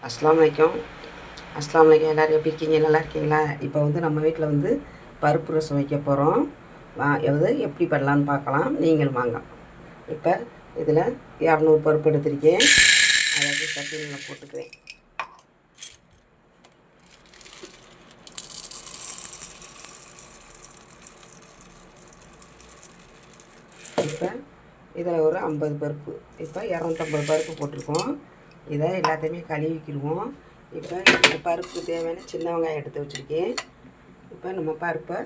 அஸ்ஸலாமு அலைக்கும். அஸ்ஸலாமு அலைக்கும். எல்லோரும் எப்படி இருக்கீங்க? நல்லா இருக்கீங்களா? இப்போ வந்து நம்ம வீட்டில் வந்து பருப்பு ரசம் வைக்க போகிறோம். எப்படி பண்ணலான்னு பார்க்கலாம். நீங்களும் வாங்க. இப்போ இதில் 200 பருப்பு எடுத்திருக்கேன். அதை வந்து சட்டினியில் போட்டுக்கிறேன். இப்போ இதில் ஒரு 50 பருப்பு, இப்போ 250 பருப்பு போட்டிருக்கோம். இதை எல்லாத்தையுமே கழுவிக்கிடுவோம். இப்போ இந்த பருப்புக்கு தேவையான சின்ன வெங்காயம் எடுத்து வச்சுருக்கேன். இப்போ நம்ம பருப்பை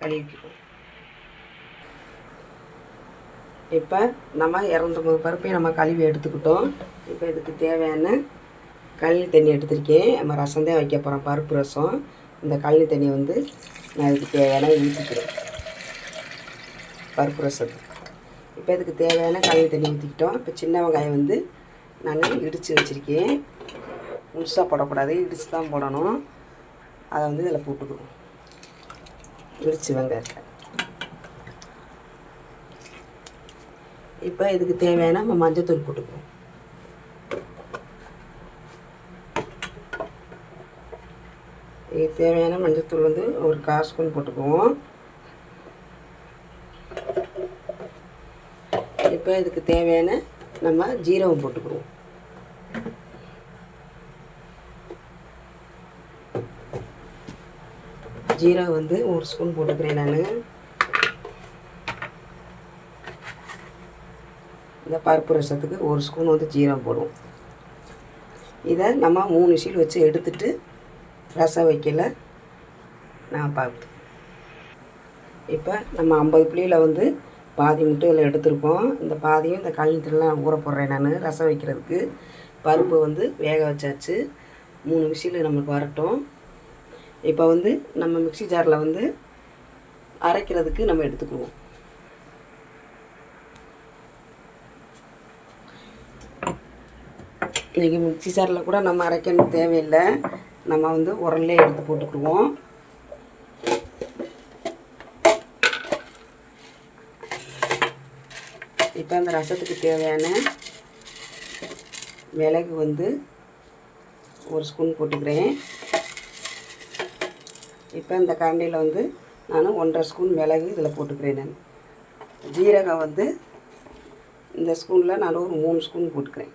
கழுவிக்கிடுவோம். இப்போ நம்ம 250 பருப்பையும் நம்ம கழுவி எடுத்துக்கிட்டோம். இப்போ இதுக்கு தேவையான கழனி தண்ணி எடுத்திருக்கேன். நம்ம ரசம் தான் வைக்க போகிறோம், பருப்பு ரசம். இந்த கழனி தண்ணி வந்து நான் இதுக்கு தேவையான ஊற்றிக்கிறேன் பருப்பு ரசத்துக்கு. இப்போ இதுக்கு தேவையான கழனி தண்ணி ஊற்றிக்கிட்டோம். இப்போ சின்ன வெங்காயம் வந்து நான் இடித்து வச்சுருக்கேன். முழுசாக போடக்கூடாது, இடித்து தான் போடணும். அதை வந்து இதில் போட்டுக்குவோம். இடித்து வெங்காயத்தை இப்போ இதுக்கு தேவையான நம்ம மஞ்சத்தூள் போட்டுக்குவோம். இதுக்கு தேவையான மஞ்சத்தூள் வந்து ஒரு 1/4 ஸ்பூன் போட்டுக்குவோம். இப்போ இதுக்கு தேவையான நம்ம ஜீரகம் போட்டுக்குவோம். ஜீரகம் வந்து 1 ஸ்பூன் போட்டுக்கிறேன் நான். இந்த பருப்பு ரசத்துக்கு 1 ஸ்பூன் வந்து ஜீரகம் போடுவோம். இதை நம்ம 3 விசில் வச்சு எடுத்துட்டு ரசம் வைக்கல நான் பார்த்து. இப்போ நம்ம 50 புளியில் வந்து பாதி மட்டும் இதில் எடுத்துருக்கோம். இந்த பாதியும் இந்த கழனிலாம் ஊற போடுறேன் நான் ரசம் வைக்கிறதுக்கு. பருப்பு வந்து வேக வச்சாச்சு. 3 விசில் நம்மளுக்கு வரட்டும். இப்போ வந்து நம்ம மிக்ஸி ஜாரில் வந்து அரைக்கிறதுக்கு நம்ம எடுத்துக்குவோம். இன்றைக்கி மிக்ஸி ஜாரில் கூட நம்ம அரைக்கணும் தேவையில்லை. நம்ம வந்து உரல்லே எடுத்து போட்டுக்குவோம். இப்போ அந்த ரசத்துக்கு தேவையான மிளகு வந்து 1 ஸ்பூன் போட்டுக்கிறேன். இப்போ இந்த கரண்டியில் வந்து நான் 1.5 ஸ்பூன் மிளகு இதில் போட்டுக்கிறேன். நான் ஜீரகம் வந்து இந்த ஸ்பூனில் நான் ஒரு 3 ஸ்பூன் போட்டுக்கிறேன்.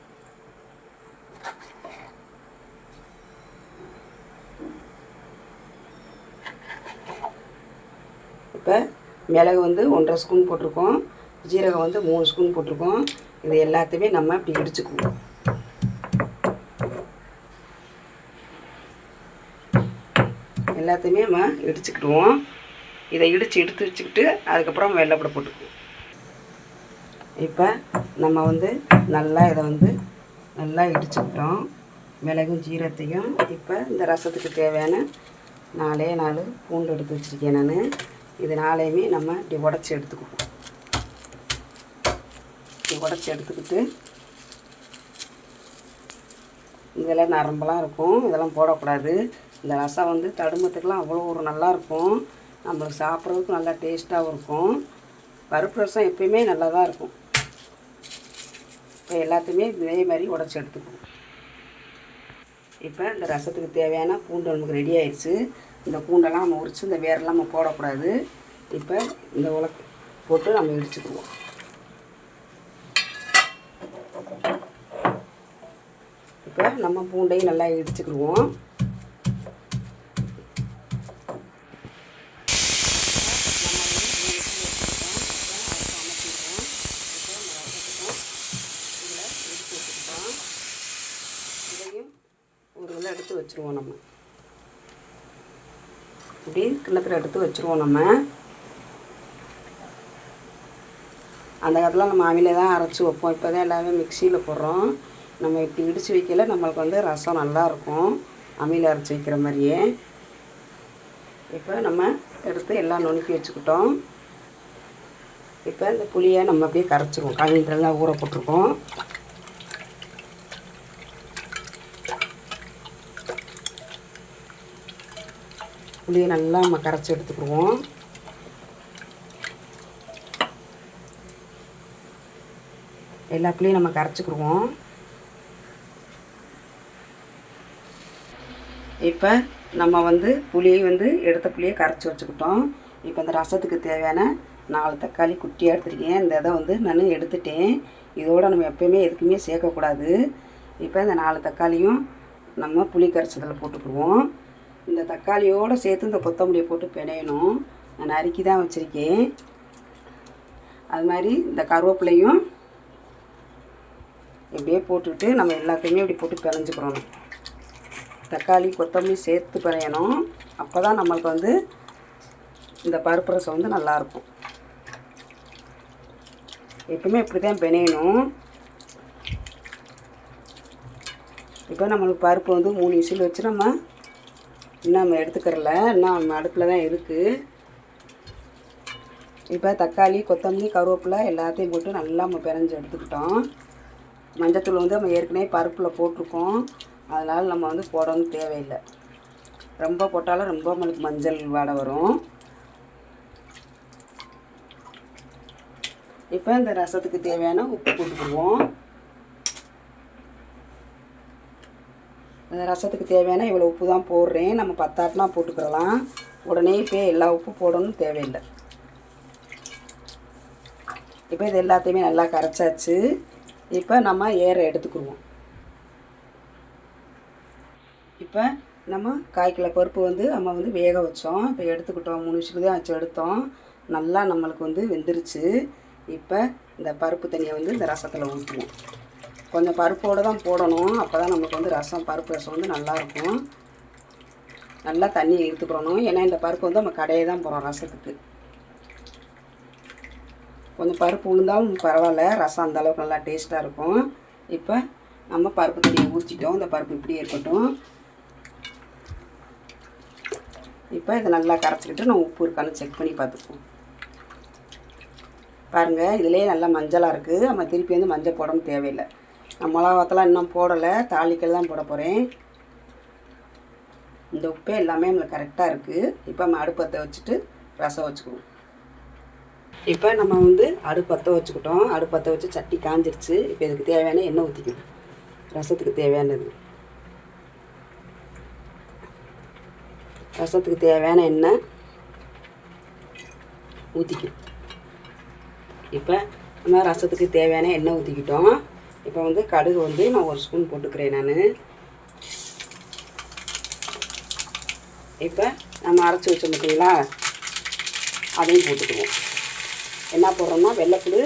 இப்போ மிளகு வந்து 1.5 ஸ்பூன் போட்டிருக்கோம், ஜீரகம் வந்து 3 ஸ்பூன் போட்டிருக்கோம். இது எல்லாத்தையுமே நம்ம இப்படி இடிச்சுக்குவோம். எல்லாத்தையுமே நம்ம இடிச்சுக்கிடுவோம். இதை எடுத்து வச்சுக்கிட்டு அதுக்கப்புறம் வெள்ளைப்பூடை போட்டுக்குவோம். இப்போ நம்ம வந்து நல்லா இதை வந்து நல்லா இடிச்சுக்கிட்டோம், மிளகும் ஜீரகத்தையும். இப்போ இந்த ரசத்துக்கு தேவையான 4 பூண்டு எடுத்து வச்சுருக்கேன் நான். இது 4ஐயுமே நம்ம இப்படி உடச்சி எடுத்துக்குவோம். இப்படி உடச்சி எடுத்துக்கிட்டு இதெல்லாம் நரம்பெல்லாம் இருக்கும், இதெல்லாம் போடக்கூடாது. இந்த ரசம் வந்து தடுமத்துக்கெலாம் அவ்வளோ ஒரு நல்லாயிருக்கும். நம்மளுக்கு சாப்பிட்றதுக்கு நல்லா டேஸ்ட்டாகவும் இருக்கும். பருப்பு ரசம் எப்பயுமே நல்லா தான் இருக்கும். இப்போ எல்லாத்தையுமே இதே மாதிரி உடச்சி எடுத்துக்குவோம். இப்போ இந்த ரசத்துக்கு தேவையான பூண்டு நமக்கு ரெடி ஆயிடுச்சு. இந்த பூண்டெல்லாம் நம்ம உரித்து இந்த வேரெல்லாம் நம்ம போடக்கூடாது. இப்போ இந்த உலக்கு போட்டு நம்ம இடிச்சுக்குவோம். இப்போ நம்ம பூண்டையும் நல்லா இடிச்சுக்கிடுவோம். இதையும் ஒரு இதில் எடுத்து வச்சுருவோம். நம்ம இப்படி கிண்ணத்தில் எடுத்து வச்சுருவோம். நம்ம அந்த காலத்தில் நம்ம அம்மியில் தான் அரைச்சி வைப்போம். இப்போ தான் எல்லாமே மிக்சியில் போடுறோம். நம்ம இப்படி இடித்து வைக்கல நம்மளுக்கு வந்து ரசம் நல்லாயிருக்கும், அம்மியில் அரைச்சி வைக்கிற மாதிரியே. இப்போ நம்ம எடுத்து எல்லாம் நுணுக்கி வச்சுக்கிட்டோம். இப்போ இந்த புளியை நம்ம அப்படியே கரைச்சிருவோம். கழனிலாம் ஊற போட்டிருக்கோம். புளியை நல்லா நம்ம கரைச்சி எடுத்துக்கிடுவோம். எல்லா புளியும் நம்ம கரைச்சிக்கிடுவோம். இப்போ நம்ம வந்து புளியை வந்து எடுத்த புளியை கரைச்சி வச்சுக்கிட்டோம். இப்போ இந்த ரசத்துக்கு தேவையான 4 தக்காளி குட்டியாக எடுத்துருக்கேன். இந்த இதை வந்து நான் எடுத்துட்டேன். இதோடு நம்ம எப்போயுமே எதுக்குமே சேர்க்கக்கூடாது. இப்போ இந்த 4 தக்காளியும் நம்ம புளி கரைச்சதில் போட்டுக்குவோம். இந்த தக்காளியோடு சேர்த்து இந்த கொத்தமல்லியை போட்டு பிணையணும். நான் நறுக்கி தான் வச்சுருக்கேன். அது மாதிரி இந்த கருவேப்பிலையும் இப்படியே போட்டுக்கிட்டு நம்ம எல்லாத்தையுமே இப்படி போட்டு பிணைஞ்சிக்கிறோம். தக்காளி கொத்தமல்லி சேர்த்து பிணையணும். அப்போ தான் நம்மளுக்கு வந்து இந்த பருப்பு ரசம் வந்து நல்லாயிருக்கும். எப்பவுமே இப்படி தான் பிணையணும். இப்போ நம்மளுக்கு பருப்பு வந்து 3 விசில் வச்சு இன்னும் நம்ம எடுத்துக்கிறல, இன்னும் நம்ம அடுப்பில் தான் இருக்குது. இப்போ தக்காளி கொத்தமல்லி கருவேப்பிலை எல்லாத்தையும் போட்டு நல்லா நம்ம பிணைஞ்சு எடுத்துக்கிட்டோம். மஞ்சத்தூள் வந்து நம்ம ஏற்கனவே பருப்பில் போட்டிருக்கோம். அதனால் நம்ம வந்து போடணும் தேவையில்லை. ரொம்ப போட்டாலும் ரொம்ப நம்மளுக்கு மஞ்சள் வாடை வரும். இப்போ இந்த ரசத்துக்கு தேவையான உப்பு போட்டுக்குவோம். இந்த ரசத்துக்கு தேவையான இவ்வளோ உப்பு தான் போடுறேன். நம்ம பத்தாட்டினா போட்டுக்கிறலாம். உடனே இப்போ எல்லா உப்பு போடணும் தேவையில்லை. இப்போ இது எல்லாத்தையுமே நல்லா கரைச்சாச்சு. இப்போ நம்ம எடுத்துக்குருவோம். இப்போ நம்ம 1/4 கிலோ பருப்பு வந்து நம்ம வந்து வேக வச்சோம். இப்போ எடுத்துக்கிட்டோம். 3 விசில் தான் வச்சு எடுத்தோம். நல்லா நம்மளுக்கு வந்து வெந்துருச்சு. இப்போ இந்த பருப்பு தண்ணியை வந்து இந்த ரசத்தில் ஊற்றுவோம். கொஞ்சம் பருப்போடு தான் போடணும். அப்போ தான் நமக்கு வந்து பருப்பு ரசம் வந்து நல்லாயிருக்கும். நல்லா தண்ணியை எடுத்துக்கிறணும். ஏன்னா இந்த பருப்பு வந்து நம்ம கடையே தான் போகிறோம் ரசத்துக்கு. கொஞ்சம் பருப்பு உளுந்தாலும் பரவாயில்ல, ரசம் அந்தளவுக்கு நல்லா டேஸ்ட்டாக இருக்கும். இப்போ நம்ம பருப்பு தண்ணியை ஊற்றிட்டோம். இந்த பருப்பு இப்படியே இருக்கட்டும். இப்போ இதை நல்லா கரைச்சிக்கிட்டு நம்ம உப்பு இருக்கான்னு செக் பண்ணி பார்த்துக்குவோம். பாருங்கள், இதிலே நல்லா மஞ்சளாக இருக்குது. நம்ம திருப்பி வந்து மஞ்சள் போடணும் தேவையில்லை. நான் மிளகாத்தெல்லாம் இன்னும் போடலை, தாளிக்கல் தான் போட போகிறேன். இந்த உப்பே எல்லாமே நம்மளுக்கு கரெக்டாக இருக்குது. இப்போ நம்ம அடுப்பத்தை வச்சுட்டு ரசம் வச்சுக்குவோம். இப்போ நம்ம வந்து அடுப்பத்தை வச்சுக்கிட்டோம். அடுப்பத்தை வச்சு சட்டி காஞ்சிருச்சு. இப்போ இதுக்கு தேவையான எண்ணெய் ஊற்றிக்கணும். ரசத்துக்கு தேவையானது, ரசத்துக்கு தேவையான எண்ணெய் ஊற்றிக்கணும். இப்போ நம்ம ரசத்துக்கு தேவையான எண்ணெய் ஊற்றிக்கிட்டோம். இப்போ வந்து கடுகு வந்து நான் 1 ஸ்பூன் போட்டுக்கிறேன் நான். இப்போ நம்ம அரைச்சி வச்சோம் பார்த்தீங்களா, அதையும் போட்டுக்குவோம். என்ன போடுறோம்னா வெள்ளைப்புடு,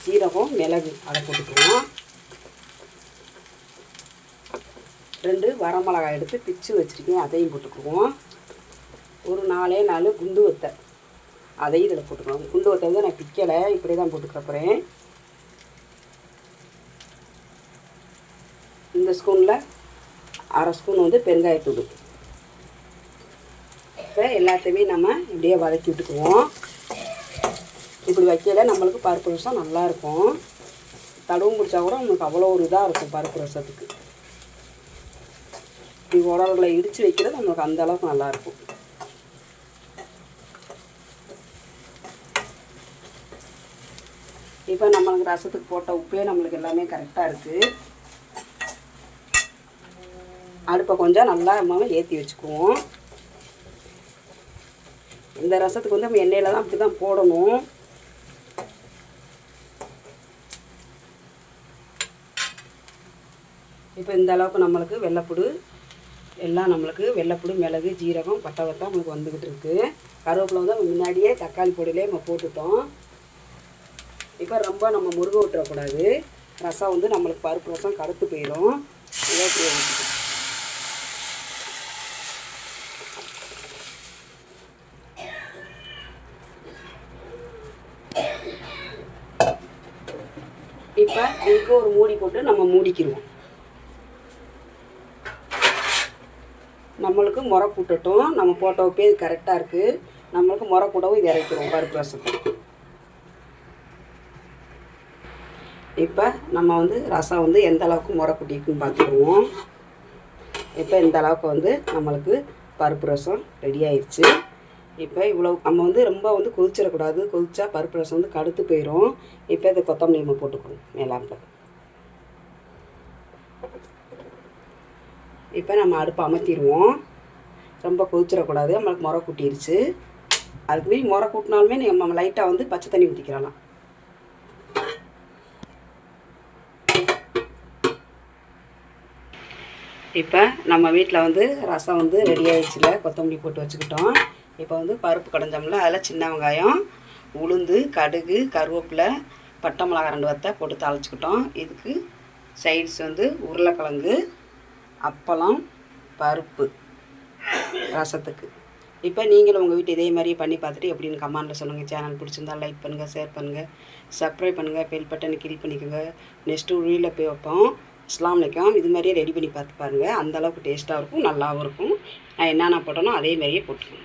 சீரகம், மிளகு அதை போட்டுக்குவோம். 2 வரமிளகாய் எடுத்து பிச்சு வச்சுருக்கேன், அதையும் போட்டுக்குவோம். ஒரு 4 குண்டு வத்தை அதையும் இதில் போட்டுக்குவோம். குண்டு வத்தை வந்து நான் பிக்கலை, இப்படி தான் போட்டுக்க போகிறேன். இந்த ஸ்பூனில் 1/2 ஸ்பூன் வந்து பெருங்காயத்தூள். இப்போ எல்லாத்தையுமே நம்ம இப்படியே வதக்கி விட்டுக்குவோம். இப்படி வைக்கல நம்மளுக்கு பருப்பு ரசம் நல்லாயிருக்கும். தடவும் பிடிச்சா கூட நம்மளுக்கு அவ்வளோ ஒரு இதாக இருக்கும் பருப்பு ரசத்துக்கு. இப்படி உடல்களை இடித்து வைக்கிறது நம்மளுக்கு அந்த அளவுக்கு நல்லாயிருக்கும். இப்போ நம்மளுக்கு ரசத்துக்கு போட்ட உப்பே நம்மளுக்கு எல்லாமே கரெக்டாக இருக்குது. அடுப்பை கொஞ்சம் நல்லா நம்ம ஏற்றி வச்சுக்குவோம். இந்த ரசத்துக்கு வந்து நம்ம எண்ணெயில் தான் அப்படி தான் போடணும். இப்போ இந்த அளவுக்கு நம்மளுக்கு வெள்ளைப்புடு எல்லாம் நம்மளுக்கு வெள்ளைப்புடு, மிளகு, ஜீரகம், பட்டை வத்தம் நம்மளுக்கு வந்துக்கிட்டு இருக்குது. கருவேப்பிலை வந்து நம்ம முன்னாடியே தக்காளி பொடியிலே நம்ம போட்டுட்டோம். இப்போ ரொம்ப நம்ம முருக விட்டுறக்கூடாது. ரசம் வந்து நம்மளுக்கு பருப்பு ரசம் கருத்து போயிடும். இப்போ இதுக்கு ஒரு மூடி போட்டு நம்ம மூடிக்கிடுவோம். நம்மளுக்கு முறை கூட்டட்டும். நம்ம போட்ட உப்பே இது கரெக்டாக இருக்குது. நம்மளுக்கு முறை கூடவும் இது இறக்கிடுவோம் பருப்பு ரசத்துக்கு. இப்போ நம்ம வந்து ரசம் வந்து எந்த அளவுக்கு முறை கூட்டிக்குன்னு பார்த்துக்குவோம். இப்போ இந்த அளவுக்கு வந்து நம்மளுக்கு பருப்பு ரசம் ரெடி ஆயிடுச்சு. இப்போ இவ்வளோ நம்ம வந்து ரொம்ப வந்து கொதிச்சிடக்கூடாது. கொதிச்சா பருப்பு ரசம் வந்து கடுத்து போயிடும். இப்போ இதை கொத்தமல்லி நம்ம போட்டுக்கணும் மேலாப்பில். இப்போ நம்ம அடுப்பை அமர்த்திடுவோம். ரொம்ப கொதிச்சிடக்கூடாது, நம்மளுக்கு முறை கூட்டிருச்சு. அதுக்கு மீறி முறை கூட்டினாலுமே நம்ம லைட்டாக வந்து பச்சை தண்ணி ஊற்றிக்கலாம். இப்போ நம்ம வீட்டில் வந்து ரசம் வந்து ரெடி ஆகிடுச்சுல, கொத்தமல்லி போட்டு வச்சுக்கிட்டோம். இப்போ வந்து பருப்பு கடைஞ்சோம்ல, அதில் சின்ன வெங்காயம், உளுந்து, கடுகு, கருவேப்பிலை, பட்டை மிளகாய் 2 வத்தை போட்டு தாளிச்சுக்கிட்டோம். இதுக்கு சைட்ஸ் வந்து உருளைக்கிழங்கு, அப்பளம், பருப்பு ரசத்துக்கு. இப்போ நீங்களும் உங்கள் வீட்டு இதே மாதிரியே பண்ணி பார்த்துட்டு எப்படின்னு கமெண்ட்டில் சொல்லுங்கள். சேனல் பிடிச்சிருந்தால் லைக் பண்ணுங்கள், ஷேர் பண்ணுங்கள், சப்ஸ்கிரைப் பண்ணுங்கள், பெல் பட்டனை கிளிக் பண்ணிக்கோங்க. நெக்ஸ்ட்டு வீடியோவில் போய் வைப்போம். அஸ்ஸலாமு அலைக்கும். இது மாதிரியே ரெடி பண்ணி பார்த்து பாருங்கள். அந்தளவுக்கு டேஸ்ட்டாக இருக்கும், நல்லாவும் இருக்கும். நான் என்னென்ன போட்டனோ அதே மாதிரியே போட்டுக்கோங்க.